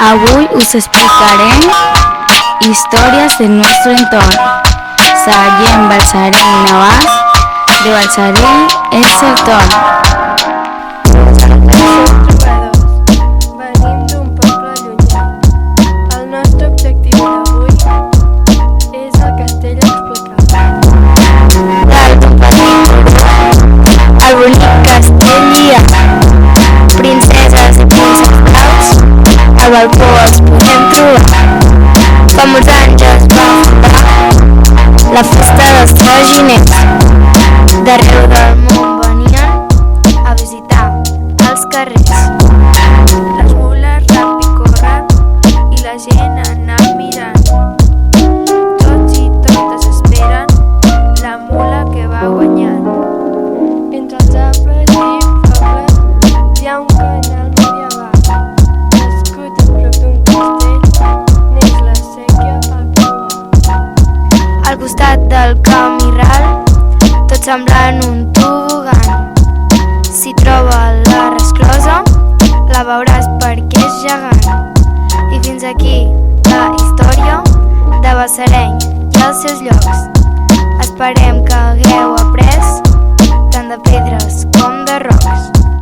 Avui us explicarem històries del nostre entorn. Sallent, Balsareny i Navàs. De Balsareny és el torn. Som trobadors, venim d'un poble llunyà. El nostre objectiu d'avui és el castell explicat. Dalt d'un petit turó, al bonic castell hi ha princeses i prínceps blaus. Al balcó els podem trobar. Fa molts anys es va fundar la festa dels traginers. D'arreu del món venien a visitar els carrers. Les mules rap i corren i la gent anava mirant. Tots i totes esperen la mula que va guanyant. Entre els arbres i pobles hi ha un canal medieval. Nascut a prop d'un castell, neix la séquia al cua. Al costat del camí ral, tot semblant un tobogan. Si troba la resclosa, la veuràs perquè és gegant. I fins aquí la història de Balsareny i els seus llocs. Esperem que hagueu après tant de pedres com de rocs.